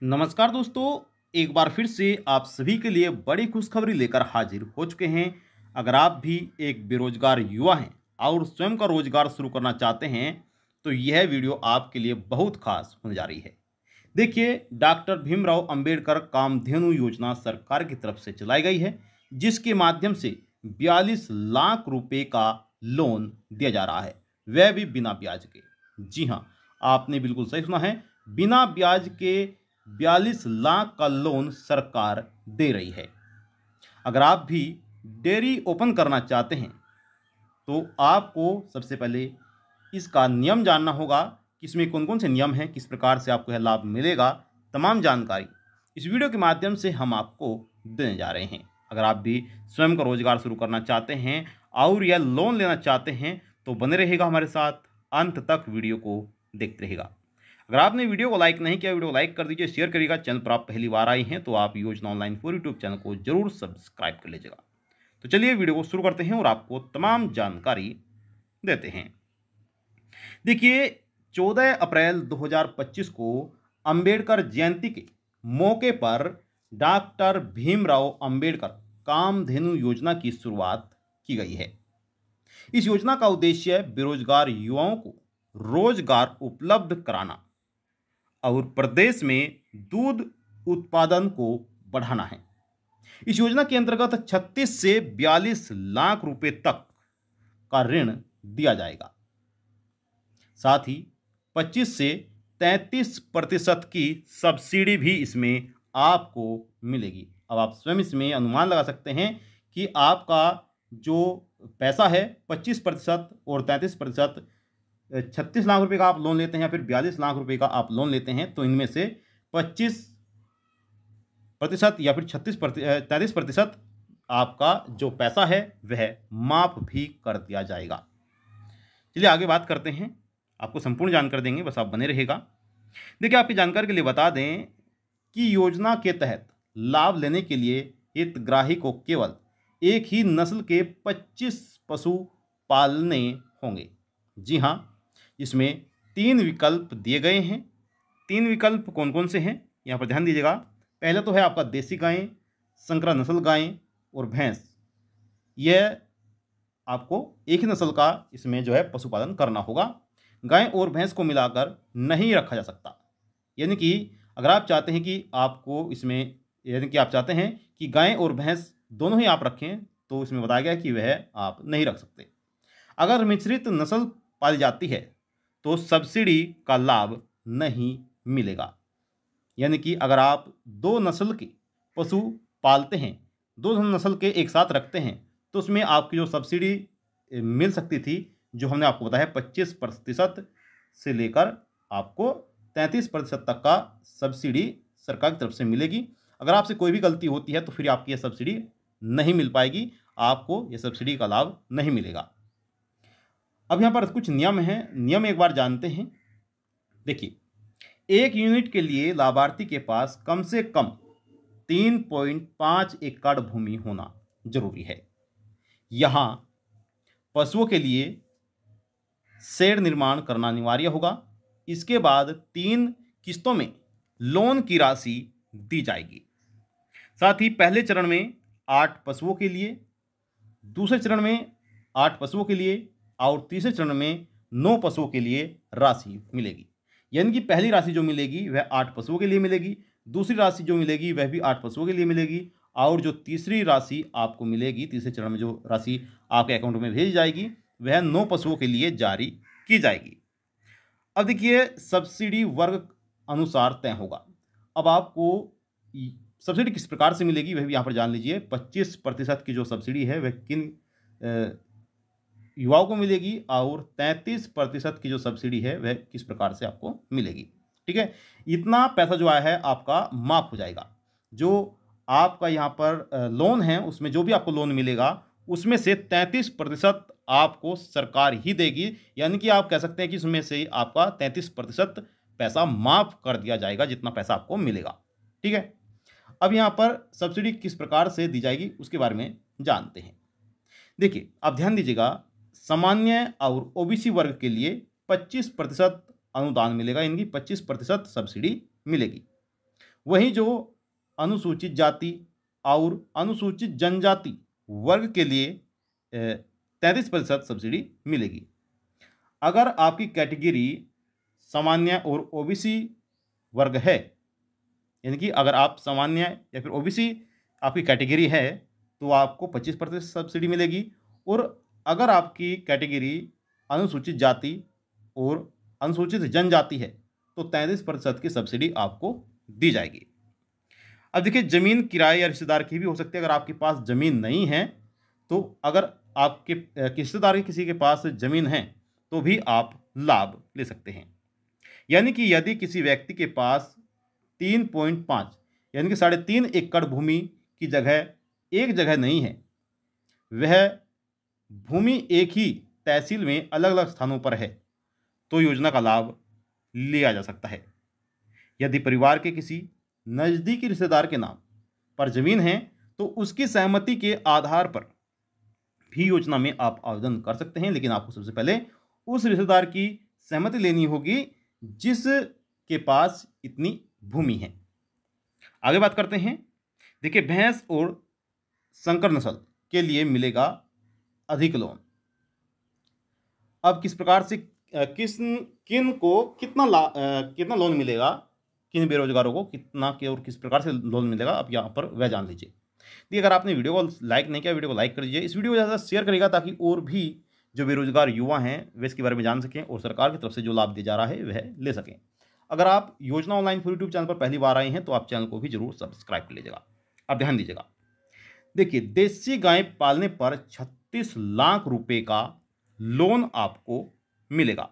नमस्कार दोस्तों, एक बार फिर से आप सभी के लिए बड़ी खुशखबरी लेकर हाजिर हो चुके हैं। अगर आप भी एक बेरोजगार युवा हैं और स्वयं का रोजगार शुरू करना चाहते हैं, तो यह वीडियो आपके लिए बहुत खास होने जा रही है। देखिए, डॉक्टर भीमराव अंबेडकर कामधेनु योजना सरकार की तरफ से चलाई गई है, जिसके माध्यम से 42 लाख रुपए का लोन दिया जा रहा है, वह भी बिना ब्याज के। जी हाँ, आपने बिल्कुल सही सुना है, बिना ब्याज के 42 लाख का लोन सरकार दे रही है। अगर आप भी डेयरी ओपन करना चाहते हैं, तो आपको सबसे पहले इसका नियम जानना होगा कि इसमें कौन कौन से नियम हैं, किस प्रकार से आपको यह लाभ मिलेगा। तमाम जानकारी इस वीडियो के माध्यम से हम आपको देने जा रहे हैं। अगर आप भी स्वयं का रोजगार शुरू करना चाहते हैं और यह लोन लेना चाहते हैं, तो बने रहेगा हमारे साथ, अंत तक वीडियो को देखते रहेगा। अगर आपने वीडियो को लाइक नहीं किया, वीडियो को लाइक कर दीजिए, शेयर करिएगा। चैनल पर आप पहली बार आए हैं तो आप योजना ऑनलाइन फॉर यूट्यूब चैनल को जरूर सब्सक्राइब कर लीजिएगा। तो चलिए वीडियो को शुरू करते हैं और आपको तमाम जानकारी देते हैं। देखिए, 14 अप्रैल 2025 को अंबेडकर जयंती के मौके पर डॉक्टर भीमराव अंबेडकर कामधेनु योजना की शुरुआत की गई है। इस योजना का उद्देश्य बेरोजगार युवाओं को रोजगार उपलब्ध कराना और प्रदेश में दूध उत्पादन को बढ़ाना है। इस योजना के अंतर्गत 36 से 42 लाख रुपए तक का ऋण दिया जाएगा। साथ ही 25 से 33% की सब्सिडी भी इसमें आपको मिलेगी। अब आप स्वयं इसमें अनुमान लगा सकते हैं कि आपका जो पैसा है 25% और 33%, 36 लाख रुपए का आप लोन लेते हैं या फिर 42 लाख रुपए का आप लोन लेते हैं, तो इनमें से 25% या फिर 33% आपका जो पैसा है वह माफ भी कर दिया जाएगा। चलिए आगे बात करते हैं, आपको संपूर्ण जानकारी देंगे, बस आप बने रहेगा। देखिए, आपकी जानकारी के लिए बता दें कि योजना के तहत लाभ लेने के लिए हितग्राही को केवल एक ही नस्ल के 25 पशु पालने होंगे। जी हाँ, इसमें 3 विकल्प दिए गए हैं। 3 विकल्प कौन कौन से हैं, यहाँ पर ध्यान दीजिएगा। पहला तो है आपका देसी गायें, संकरा नस्ल गायें और भैंस। यह आपको एक ही नस्ल का इसमें जो है पशुपालन करना होगा। गाय और भैंस को मिलाकर नहीं रखा जा सकता। यानी कि अगर आप चाहते हैं कि आपको इसमें, यानी कि आप चाहते हैं कि गाय और भैंस दोनों ही आप रखें, तो इसमें बताया गया कि वह आप नहीं रख सकते। अगर मिश्रित नस्ल पाली जाती है तो सब्सिडी का लाभ नहीं मिलेगा। यानी कि अगर आप 2 नस्ल के पशु पालते हैं, 2 नस्ल के एक साथ रखते हैं, तो उसमें आपकी जो सब्सिडी मिल सकती थी, जो हमने आपको बताया 25% से लेकर आपको 33% तक का सब्सिडी सरकार की तरफ से मिलेगी। अगर आपसे कोई भी गलती होती है तो फिर आपकी यह सब्सिडी नहीं मिल पाएगी, आपको यह सब्सिडी का लाभ नहीं मिलेगा। अब यहाँ पर कुछ नियम हैं, नियम एक बार जानते हैं। देखिए, 1 यूनिट के लिए लाभार्थी के पास कम से कम 3.5 एकड़ भूमि होना जरूरी है। यहाँ पशुओं के लिए शेड निर्माण करना अनिवार्य होगा। इसके बाद 3 किस्तों में लोन की राशि दी जाएगी। साथ ही पहले चरण में 8 पशुओं के लिए, दूसरे चरण में 8 पशुओं के लिए और तीसरे चरण में 9 पशुओं के लिए राशि मिलेगी। यानी कि पहली राशि जो मिलेगी वह 8 पशुओं के लिए मिलेगी, दूसरी राशि जो मिलेगी वह भी 8 पशुओं के लिए मिलेगी, और जो तीसरी राशि आपको मिलेगी, तीसरे चरण में जो राशि आपके अकाउंट में भेजी जाएगी, वह 9 पशुओं के लिए जारी की जाएगी। अब देखिए, सब्सिडी वर्ग अनुसार तय होगा। अब आपको सब्सिडी किस प्रकार से मिलेगी वह भी यहाँ पर जान लीजिए। 25% की जो सब्सिडी है वह किन युवाओं को मिलेगी और 33% की जो सब्सिडी है वह किस प्रकार से आपको मिलेगी। ठीक है, इतना पैसा जो आया है आपका माफ हो जाएगा। जो आपका यहाँ पर लोन है, उसमें जो भी आपको लोन मिलेगा उसमें से 33% आपको सरकार ही देगी। यानी कि आप कह सकते हैं कि इसमें से आपका 33% पैसा माफ कर दिया जाएगा, जितना पैसा आपको मिलेगा। ठीक है, अब यहाँ पर सब्सिडी किस प्रकार से दी जाएगी उसके बारे में जानते हैं। देखिए, आप ध्यान दीजिएगा, सामान्य और ओबीसी वर्ग के लिए 25% अनुदान मिलेगा, इनकी 25% सब्सिडी मिलेगी। वहीं जो अनुसूचित जाति और अनुसूचित जनजाति वर्ग के लिए 33% सब्सिडी मिलेगी। अगर आपकी कैटेगरी सामान्य और ओबीसी वर्ग है, यानी कि अगर आप सामान्य या फिर ओबीसी आपकी कैटेगरी है तो आपको 25% सब्सिडी मिलेगी, और अगर आपकी कैटेगरी अनुसूचित जाति और अनुसूचित जनजाति है तो 33% की सब्सिडी आपको दी जाएगी। अब देखिए, ज़मीन किराए या रिश्तेदार की भी हो सकती है। अगर आपके पास ज़मीन नहीं है तो अगर आपके रिश्तेदार किसी के पास ज़मीन है तो भी आप लाभ ले सकते हैं। यानी कि यदि किसी व्यक्ति के पास 3.5 यानी कि 3.5 एकड़ भूमि की जगह एक जगह नहीं है, वह भूमि एक ही तहसील में अलग अलग स्थानों पर है, तो योजना का लाभ लिया जा सकता है। यदि परिवार के किसी नज़दीकी रिश्तेदार के नाम पर जमीन है तो उसकी सहमति के आधार पर भी योजना में आप आवेदन कर सकते हैं, लेकिन आपको सबसे पहले उस रिश्तेदार की सहमति लेनी होगी जिसके पास इतनी भूमि है। आगे बात करते हैं। देखिए, भैंस और संकर नस्ल के लिए मिलेगा अधिक लोन। अब किस प्रकार से किन को कितना लोन मिलेगा, किन बेरोजगारों को कितना के और किस प्रकार से लोन मिलेगा, आप यहाँ पर वह जान लीजिए। देखिए, अगर आपने वीडियो को लाइक नहीं किया, वीडियो को लाइक कर दीजिए। इस वीडियो को ज़्यादा शेयर करेगा ताकि और भी जो बेरोजगार युवा हैं वे इसके बारे में जान सकें और सरकार की तरफ से जो लाभ दिया जा रहा है वह ले सकें। अगर आप योजना ऑनलाइन फॉर यूट्यूब चैनल पर पहली बार आए हैं तो आप चैनल को भी जरूर सब्सक्राइब कर लीजिएगा। आप ध्यान दीजिएगा। देखिए, देसी गाय पालने पर 36 लाख रुपए का लोन आपको मिलेगा।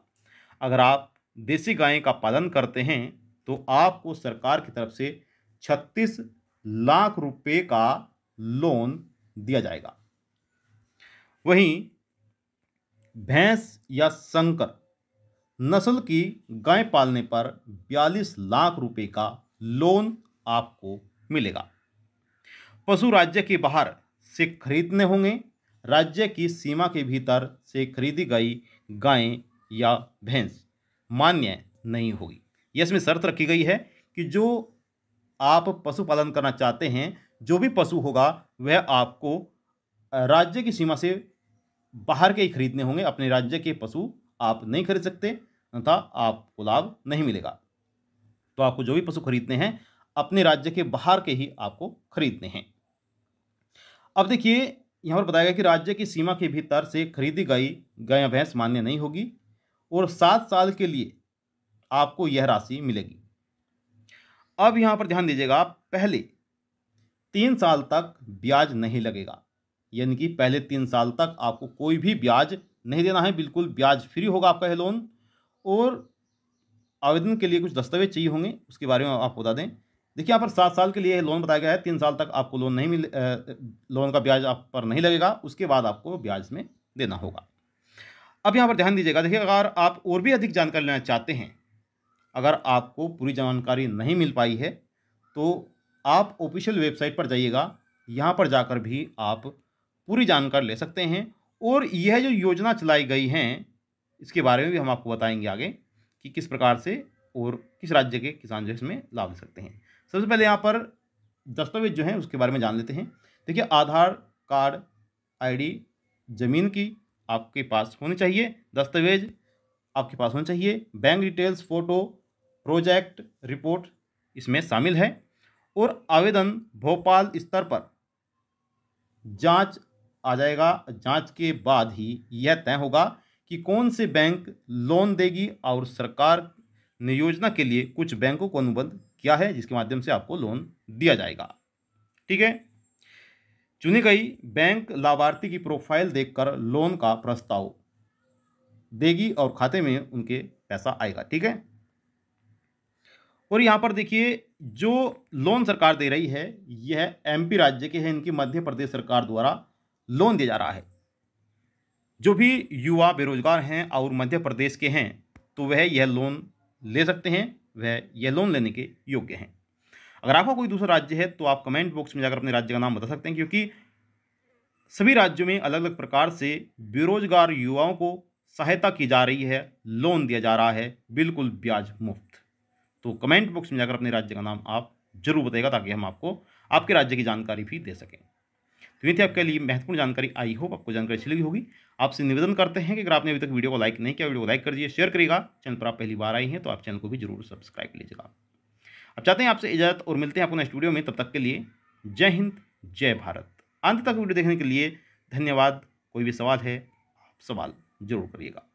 अगर आप देसी गाय का पालन करते हैं तो आपको सरकार की तरफ से 36 लाख रुपए का लोन दिया जाएगा। वहीं भैंस या संकर नस्ल की गाय पालने पर 42 लाख रुपए का लोन आपको मिलेगा। पशु राज्य के बाहर से खरीदने होंगे। राज्य की सीमा के भीतर से खरीदी गई गाय या भैंस मान्य नहीं होगी। इसमें शर्त रखी गई है कि जो आप पशुपालन करना चाहते हैं, जो भी पशु होगा वह आपको राज्य की सीमा से बाहर के ही खरीदने होंगे। अपने राज्य के पशु आप नहीं खरीद सकते, तथा आपको लाभ नहीं मिलेगा। तो आपको जो भी पशु खरीदने हैं अपने राज्य के बाहर के ही आपको खरीदने हैं। अब देखिए, यहाँ पर बताया गया कि राज्य की सीमा के भीतर से खरीदी गई गाय या भैंस मान्य नहीं होगी और 7 साल के लिए आपको यह राशि मिलेगी। अब यहाँ पर ध्यान दीजिएगा, पहले 3 साल तक ब्याज नहीं लगेगा। यानी कि पहले 3 साल तक आपको कोई भी ब्याज नहीं देना है, बिल्कुल ब्याज फ्री होगा आपका यह लोन। और आवेदन के लिए कुछ दस्तावेज चाहिए होंगे, उसके बारे में आपको बता दें। देखिए, यहाँ पर 7 साल के लिए लोन बताया गया है। 3 साल तक आपको लोन नहीं लोन का ब्याज आप पर नहीं लगेगा, उसके बाद आपको ब्याज में देना होगा। अब यहाँ पर ध्यान दीजिएगा। देखिए, अगर आप और भी अधिक जानकारी लेना चाहते हैं, अगर आपको पूरी जानकारी नहीं मिल पाई है तो आप ऑफिशियल वेबसाइट पर जाइएगा। यहाँ पर जाकर भी आप पूरी जानकारी ले सकते हैं। और यह जो योजना चलाई गई हैं इसके बारे में भी हम आपको बताएंगे आगे कि किस प्रकार से और किस राज्य के किसान जो इसमें लाभ ले सकते हैं। सबसे पहले यहाँ पर दस्तावेज जो हैं उसके बारे में जान लेते हैं। देखिए, आधार कार्ड, आईडी, ज़मीन की आपके पास होनी चाहिए, दस्तावेज आपके पास होने चाहिए, bank details, photo, project report इसमें शामिल है। और आवेदन भोपाल स्तर पर जांच आ जाएगा। जांच के बाद ही यह तय होगा कि कौन से बैंक लोन देगी, और सरकार ने योजना के लिए कुछ बैंकों को अनुबंध किया है जिसके माध्यम से आपको लोन दिया जाएगा। ठीक है, चुनी गई बैंक लाभार्थी की प्रोफाइल देखकर लोन का प्रस्ताव देगी और खाते में उनके पैसा आएगा। ठीक है, और यहाँ पर देखिए, जो लोन सरकार दे रही है यह एमपी राज्य के हैं, इनकी मध्य प्रदेश सरकार द्वारा लोन दिया जा रहा है। जो भी युवा बेरोजगार हैं और मध्य प्रदेश के हैं तो वह यह लोन ले सकते हैं, वह यह लोन लेने के योग्य हैं। अगर आपका कोई दूसरा राज्य है तो आप कमेंट बॉक्स में जाकर अपने राज्य का नाम बता सकते हैं, क्योंकि सभी राज्यों में अलग अलग प्रकार से बेरोजगार युवाओं को सहायता की जा रही है, लोन दिया जा रहा है बिल्कुल ब्याज मुफ्त। तो कमेंट बॉक्स में जाकर अपने राज्य का नाम आप जरूर बताइएगा, ताकि हम आपको आपके राज्य की जानकारी भी दे सकें। तो ये थी आपके लिए महत्वपूर्ण जानकारी। आई होप आपको जानकारी अच्छी लगी होगी। आपसे निवेदन करते हैं कि अगर आपने अभी तक वीडियो को लाइक नहीं किया, वीडियो को लाइक कर दीजिए, शेयर करिएगा। चैनल पर आप पहली बार आई हैं तो आप चैनल को भी जरूर सब्सक्राइब कर लीजिएगा। अब चाहते हैं आपसे इजाजत और मिलते हैं आपको नेक्स्ट वीडियो में। तब तक के लिए जय हिंद, जय भारत। अंत तक वीडियो देखने के लिए धन्यवाद। कोई भी सवाल है, आप सवाल जरूर करिएगा।